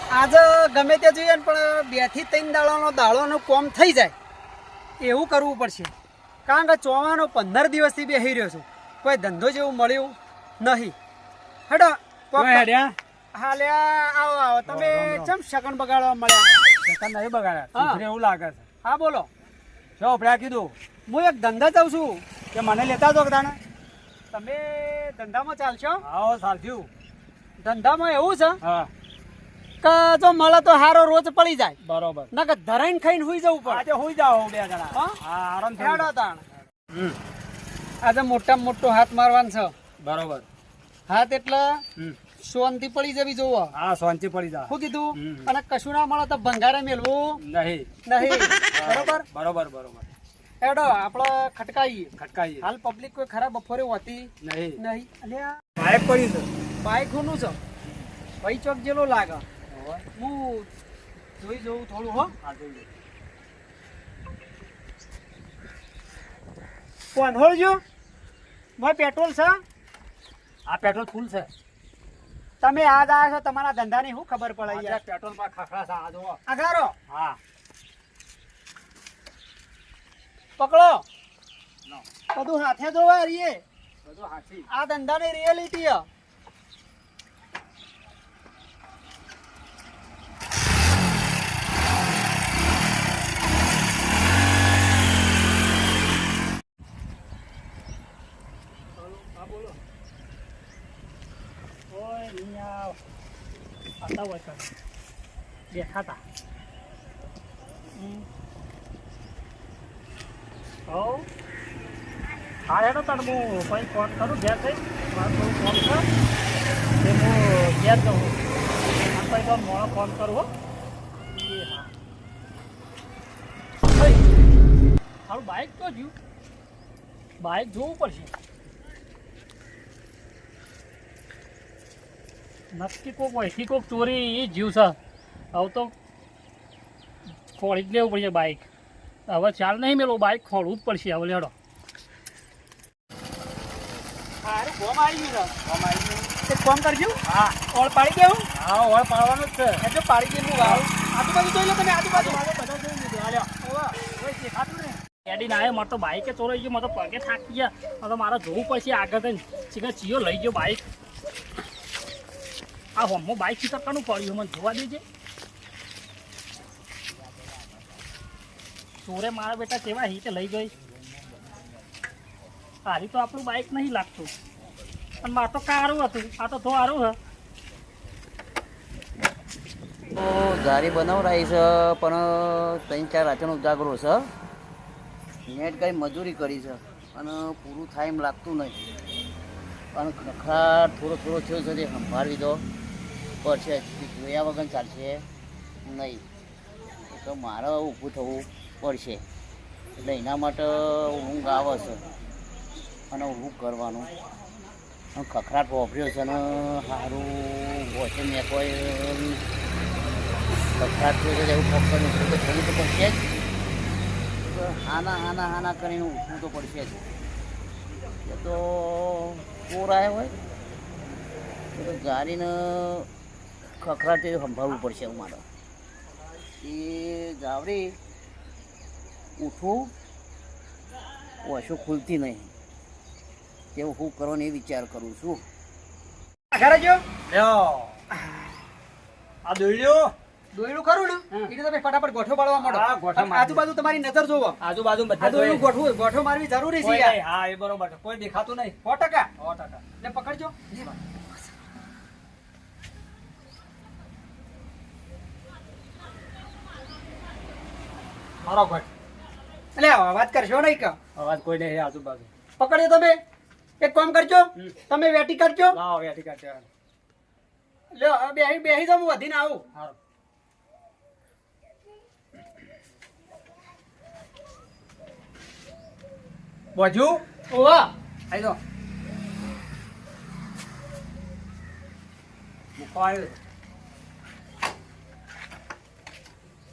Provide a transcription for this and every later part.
આજે ગમે તે જોઈએ ને પણ 2 થી 3 દાડાનું કોમ થઈ જાય એવું કરવું પડશે. કારણ કે ચોવાનો 15 દિવસથી બેસી રહ્યો છું, કોઈ ધંધો જેવું મળ્યું નહીં. હેડો હાલ્યા આવો તમે ચમ શકન બગાડવા મળ્યા? શકન નહીં બગાડ્યા, એવું લાગે છે. હા બોલો. શું આપણે કીધું? હું એક ધંધા જાઉં છું, કે મને લેતા દો તાણે. તમે ધંધામાં ચાલશો? આવો સાચું. ધંધામાં એવું છે હા કે જો મળે તો હારો રોજ પડી જાય, બરોબર. ના કે ધરાઈને ખાઈને હુઈ જવું પડે. આજે હુઈ જાઓ 2 જણા. હા આરામ હેડો તાણ. આજે મોટામાં મોટો હાથ મારવાનો છે. બરોબર. હાથ એટલે શાંતિ પડી જવી જોવો. હા શાંતિ પડી જાય. શું કીધું? અને કશું ના મળે તો ભંગારે મેળવું નહીં. બરોબર બરોબર બરોબર. હેડો આપણે ખટકાઈએ. હાલ પબ્લિક કોઈ ખરાબ બપોરે હોતી નહીં. અલ્યા બાઇક પડી છે. બાઈક નું છે ભાઈ, ચોક જેલો લાગે. હું જોઈ જોઉં થોડું. હો હા જોઈએ. કોણ હોળજો ભાઈ? પેટ્રોલ છે? આ પેટ્રોલ ફૂલ છે. તમે આજ આવ્યા છો, તમારા ધંધાની શું ખબર પડે યાર? પેટ્રોલ માં ખખડા છે. આ જુઓ. અગારો હા પકડો. બધું હાથે જોવા રહીએ. બધું હાચી. આ ધંધાની રિયાલિટી. દેખાતા હા હેડો તાર હું પછી ફોન કરું ઘેર થઈ. મારું ફોન કર તે હું ઘેર જઉં. પછી તો મોડો ફોન કરું. હો હારું બાઈક તો જ્યું, બાઈક જોવું પડશે. નક્કી કોક વહીથી કોક ચોરી એ જીવ છે. હવે તો ખોળી જ લેવું પડશે બાઇક. હવે ચાલ નહીં મેળવું, બાઇક ખોળવું જ પડશે હવે. લેડો. હારું ગોમ આવી ગયું છે. એક કામ કરજો. હા ઓળ પાડી દેવું. હા ઓળ પાડવાનું જ છે. એટલે પાડી દે. હું આવું. આજુબાજુ જોઈ લો તમે. આજુબાજુ બધા જોઈ લીધું. હાલ્યો. કોઈ દેખાતું નહીં. એડી ના મારે તો બાઇકે ચોરાઈ ગયું. મારે તો પગે થાકી ગયા. હવે મારે જોવું પડશે આગળ થઈને ચીકા ચિયો લઈ ગયો બાઇક. આ હોમમાં બાઇક ચીકવાનું પડ્યું, મને જોવા દેજે. ચોરે મારા બેટા કેવા હીટે લઈ ગઈ. સારી તો આપણું બાઇક નહીં લાગતું, પણ મારે તો કારું હતું. આ તો સારું છે. તો ગાડી બનાવરાઈ છે પણ 3-4 રાતનો ઉજાગરો છે. નેટ કઈ મજૂરી કરી છે અને પૂરું થાય એમ લાગતું નહીં. અને ખખડાટ થોડો થયો છે તે સંભાળવી દો પડશે. જોયા વગર ચાલશે નહીં. તો મારે ઊભું થવું પડશે. એટલે એના માટે ઊંઘ આવે છે અને ઊભું કરવાનું. ખખડાટ વાપર્યો છે ને સારું વોચે મેં કોઈ ખખડાટ થયો છે એવું પકડનું તો થવું તો પડશે જ. હાના કરીને ઉઠવું તો પડશે જ. એ તો કોરાય હોય તો ગાડીને ખખડાટ સંભાળવું પડશે એવું મારે. એ જાવરી ઉઠવું ઓછું ખુલતી નહીં. તેવું હું કરવાનો એ વિચાર કરું છું. ઘરે જો આ દોડ્યો દોયડું ખરું ને એટલે તમે ફટાફટ ગોઠો પાડવા માંડો. હા, ગોઠો મારી. આજુબાજુ તમારી નજર જોવો. આજુબાજુ આ દોયડું ગોઠો મારવી જરૂરી છે યાર. હા એ બરોબર. કોઈ દેખાતું નહીં. 100%. 100%. એટલે પકડજો. મારો ઘટ એટલે વાત કરશો નહીં કે અવાજ કોઈ નહીં આજુબાજુ. પકડજો તમે. એક કામ કરજો, તમે વેટી કરજો. લાવો વેઠી કાઢે. લ્યો બેહી જાવ, હું વધીને આવું. સારું. બાજુ ઓવા આઈ દો. મૂકો આવ્યો.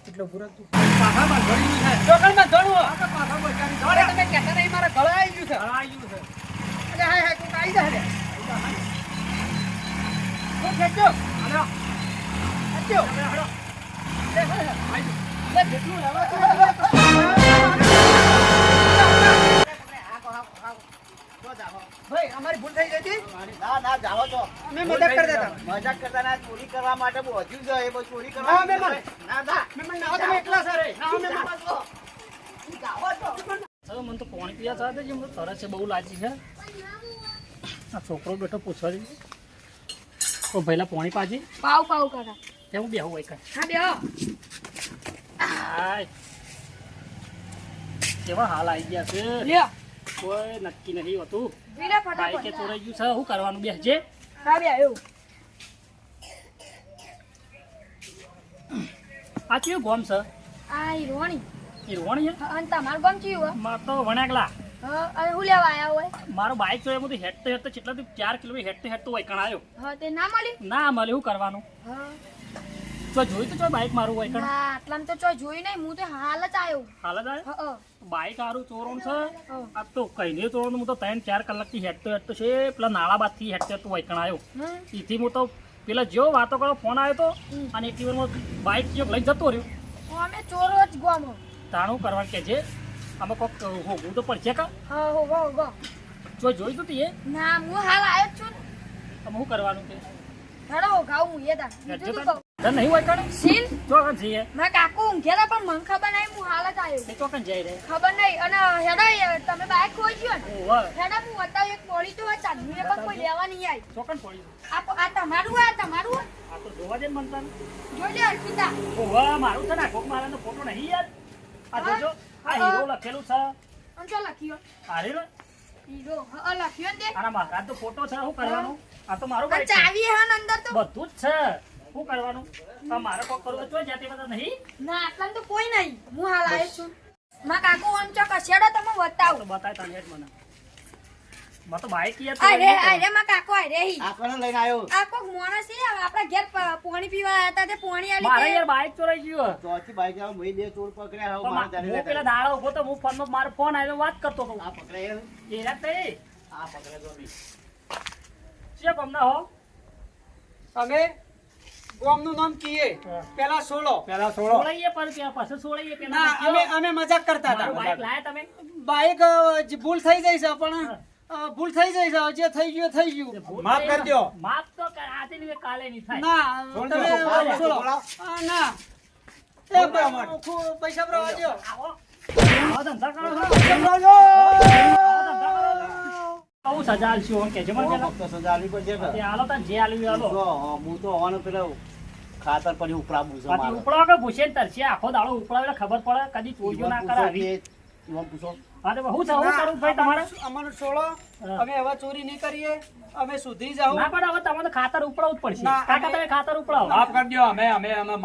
કેટલો પૂરો તું પાછામાં ઘડી થાય. ચોકડમાં ધણવો. પાછા બોલવાની ધોરે તમે કહેતા નહીં, મારા ગળા આવી ગયું છે. આવી ગયું છે. એટલે હાય કોક આવી જાય. ખેંચજો. હાલો. ગયો જેટલું રહેવાતું ભાઈ અમારી ભૂલ થઈ ગઈ હતી ના ના જાઓ તો અમે મદદ કરતા હતા મજાક કરતા ના ચોરી કરવા માટે બોધ્યું છે એ બસ ચોરી ના, કરવા મહેમાન. ના ના મહેમાન ના તમે એકલા સર ના મહેમાન હવે મને તો પાણી પીવા સાથે જ મને તરસ છે બહુ લાગી છે આ છોકરો બેઠો પૂછવા દે તો પહેલાં પાણી પાજી પાવ પાવ કાકા કેવું બેહું હોય કાંઈ હા બેહો હાય કેવા હાલ આવી ગયા છે લ્યો કોઈ નક્કી નહીં હોતું બીડા બાઈકે ફટાફટ ચોરાઈ ગયું છે શું કરવાનું બેસજે હા બે આવ્યો આ કેવું ગોમ છે આ ઈ રોણી એ રોણી છે અને તમારું ગામ ચિયું મારે તો વણાકલા હા અને હું લેવા આયા હોય મારો બાઈક ચોરાય બધું હેડતો હેડતો કેટલાથી 4 કિલોમીટર હેડતો વૈકણ આવ્યો હા તે ના મળ્યું ના મળે શું કરવાનું હા તો જોયું તો બાઈક મારું વૈકણ ના આટલામાં તો ચોય જોઈ નહીં હું તો હાલ જ આવ્યો હાલ જ આવ્યો હા બાઈક હારું ચોરોણ છે હા આ તો કઈને ચોરોણ હું તો 3-4 કલાકથી હેડતો છે પેલા નાળાબાદથી હેડતો વૈકણ આવ્યો હમ એથી હું તો પેલા જેવો વાતો કરો ફોન આવ્યો તો હમ. અને એક દિવસમાં બાઈક જેવો લઈ જતો રહ્યો અમે ચોરો જ ગોમો તાણું કરવાનું કે છે આમાં કોક હોગવું તો પડશે કા હા હો ગો ગો જો જોઈ તું એ ના હું હાલ આવ્યો જ છું ને. આમાં શું કરવાનું કે હેડો હો ગાઉં હું એ દાન બીજું તો કહું ધન નહીં હોય કણે સીન ચોકન જઈએ મારા કાકુ ઊંઘેલા પણ મને ખબર નહીં હું હાલ જ આવ્યો એ ચોકન જઈ રહે ખબર નહીં અને હેડો તમે બાઈક ખોઈ ગયો ને ઓહો હેડો હું બતાવું એક પોળી તો ચાંદની પણ કોઈ લેવા નહીં આવી ચોકન પડી આ તમારું આ તમારું હે? આ તો જોવા દે ને મનતા જોઈ લે અર્પિતા ઓહો મારું છે ને કોક મારાનો ફોટો નહીં યાર આ જોજો આ હીરો લખેલું છે અને જો લખ્યો હારે રે હીરો હા લખ્યો ને તે આના મારા તો ફોટો છે શું કરવાનું આ તો મારું અને બાઈક છે ચાવી હે ને અંદર તો બધું જ છે શું કરવાનું આ મારે કોક કરવું તો જાતે બધા નહીં ના આટલામાં તો કોઈ નહીં હું હાલ આવ્યો છું મારા કાકુ આમ ચો કશેડો તમે તો બતાવો બતાય તને જ મને માં તો બાઈક યાર અરે અરે મારા કાકુ અરે હી આ કોને લઈને આવ્યો આ કોક માણસ છે આપણા ઘેર પાણી પીવા આવ્યા હતા તે પાણી આલી મારે તે યાર બાઈક ચોરાઈ ગયું ચોથી બાઈક આવે મેં બે ચોર પકડ્યા હવે મારે પણ ચાલી હું પેલા દાડો ઉભો તો હું ફોનમાં મારો ફોન આવ્યો વાત કરતો હતો આ પકડાય એ રાત તે આ પકડે તો નહીં છે ગમના હો અમે ગોમનું નામ કીએ પેલા સોળો સોળાઈએ પર ત્યાં પાછળ સોળાઈએ પેલા ના અમે મજાક કરતા મારું બાઈક હતા લાયા તમે બાઈક ભૂલ થઈ જાય છે પણ ભૂલ થઈ જાય છે જે થઈ ગયું થઈ ગયું માફ કરી દો માફ તો આજે નહીં કાલે નહીં થાય ના તમે સોળો ના એ પૈસા ભરવા દ્યો. આવો આવો ધંધા કરો છો. આવો ધંધા કરો છો. બહુ સજા આલશું ઓમ કહેજો મને પેલા. તો સજા આલવી પડશે કે? તે આલો તાન જે આલવી આલો. જો, હું તો હોવાનો પેલો ખાતર પડ્યું ઉપરાવું છે બાકી મારે. ઉપડાવો કે ભૂસે ને તરસે આખો દાડો ઉપડાવે એટલે ખબર પડે કદી ચોરીઓ ના કરે આવી. ઈવન પૂછો હા તો હું છે હું કરું ભાઈ તમારે અમારું સોળો અમે હવે ચોરી નહીં કરીએ અમે સુધરી જાવ ના પણ હવે તમારે તો ખાતર ઉપડાવવું જ પડશે ના, કાકા અમે- તમે ખાતર ઉપડાવો માફ કરી દો અમે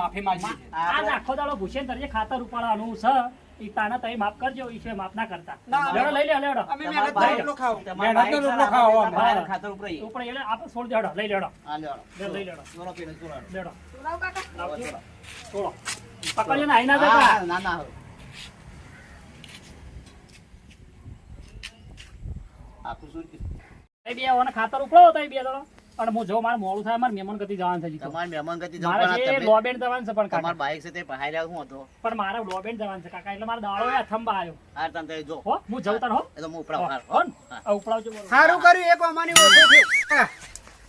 માફી માંગીએ છીએ. આજ આખો દાડો ભૂસે ને તરસે ખાતર ઉપાડવાનું છે ઈ તાના તમે માફ કરજો ઈ છે માફ ના કરતા ના, લેડો લઈ લે લેડો અમે તમારા મહેનત બાઈક- રોટલો ખાવ તમારા મહેનતનો બાઈક રોટલો ખાવો અમે. તમારા ખાતર ઉપરાઈ. ઉપર એટલે આપણે છોડ દેડો લઈ લેડો આ લ્યો. લઈ લેડો ચોરો પેલો ચોરો. લેડો ચોરાવ કાકા લાવજો. છોડો પકડજો ને આઈ ના હા, જતા ના ના આખું શું કીધું? એ બે ઓને ખાતર ઉપડાવો તો એ બે જણો અને હું જો મારે મોડું થાય મારે મહેમાન ગતિ જવાનું છે જીતો. તમારી મહેમાન ગતિ મારે જમવાના છે તમે- લોબેન જવાનું છે પણ તમારા કાકા બાઈક છે તે પહાડ્યા શું હતો? પણ મારે લોબેન જવાનું છે કાકા એટલે મારે દાડો એ થંબા આવ્યો આ તમે જો હો હું જઉં તાર હો એ તો હું ઉપરાવું. હાર. હો ને? આ ઉપડાવજો બોલો. સારું કર્યું એક અમારી ઓછો થયો હા,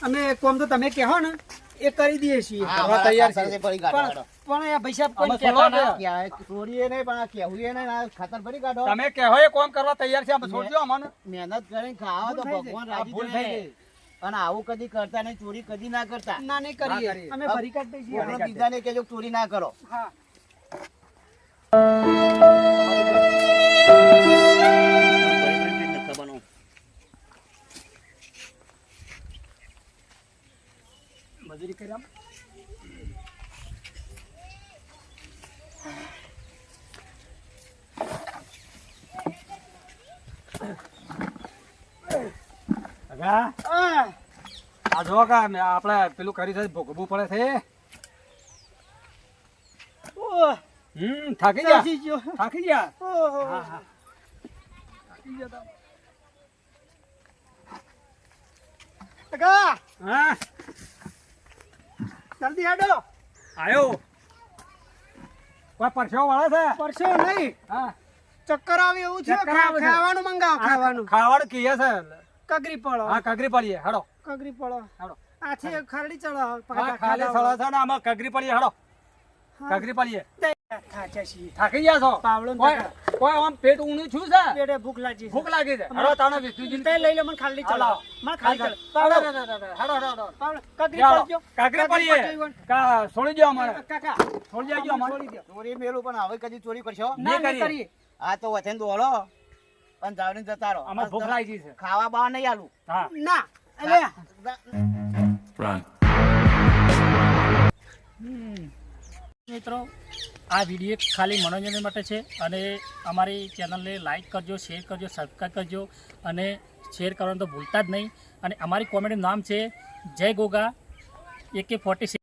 અમે કોમ તો તમે કહો ને એ કરી દઈએ છીએ હા, કરવા તૈયાર ખાતર છે. ભરી કાઢો, પણ હાલો. પણ એ ભાઈ સાહેબ કોઈ અમે કહેતા સોળો ના. ક્યાં ચોરીએ નહીં પણ આ કહેવું એ નહીં, આ ખાતર ભરી કાઢો. તમે કહો એ કોમ કરવા તૈયાર છે અમે છોડજો અમને. મહેનત કરીને ખાવા તો ભૂલ થઈ ભગવાન જાય. રાજી આ ભૂલ થાય. થઈ ગઈ. અને આવું કદી કરતા નહીં, ચોરી કદી ના કરતા. ના નહીં કરીએ કરીએ. અમે ભરી કાઢી દઈએ કોકનો બીજાને કહેજો કે ચોરી ના કરો. હા મજૂરી કરી આમ. કાકા, આ, આ જો કા આપણે પેલું કરી છે ભોગવવું પડે છે. ઓહ, થાકી ગયા ત્રાસી ગયો. થાકી ગયા. ઓહો. હા, હા. થાકી ગયા તા. કાકા, હા જલ્દી હેડો આયો કોઈ પરસેવો વાળા છે પરસો નહીં હા ચક્કર આવે એવું છે ચક્કર આવે છે. ખાવાનું મંગાવો ખાવાનું ખાવાનું કીએ છે કગરી પડો હા કગરી પડીએ હેડો કગરી પડો હેડો આથી ખરડી ચડો હા ખાલી સળા છે ને આમાં કગરી પડીએ હેડો કગરી પડીએ થાચા છીએ થાકી ગયા છો પાવડો ને કોઈ કોઈ આમ પેટ ઊંડું છું છે પેટે ભૂખ લાગી છે. ભૂખ લાગી છે હેડો તાણે વિસુજી તે લઈ લો મને ખાલી ચડો હાલો. મને ખાલી ચડો હેડો પાવડો હેડો પાવડો કગરી હેડો પડજો કગરી પડીએ કા છોડી દો અમારે કાકા છોડી દેજો અમારે છોડી દો ચોરી મેલું પણ હવે કદી ચોરી કરશો ના નહીં નહીં કરીએ. કરીએ આ તો વચન દોડો અને જાવડીને જતા રહો અમારે ભૂખ લાગી છે ખાવા બહાર નહીં આલું હા ના અલે મિત્રો આ વિડીયો ખાલી મનોરંજન માટે છે અને અમારી ચેનલને લાઈક કરજો શેર કરજો સબસ્ક્રાઈબ કરજો અને શેર કરવાનું તો ભૂલતા જ નહીં અને અમારી કોમેડીનું નામ છે જય ગોગા AK-46.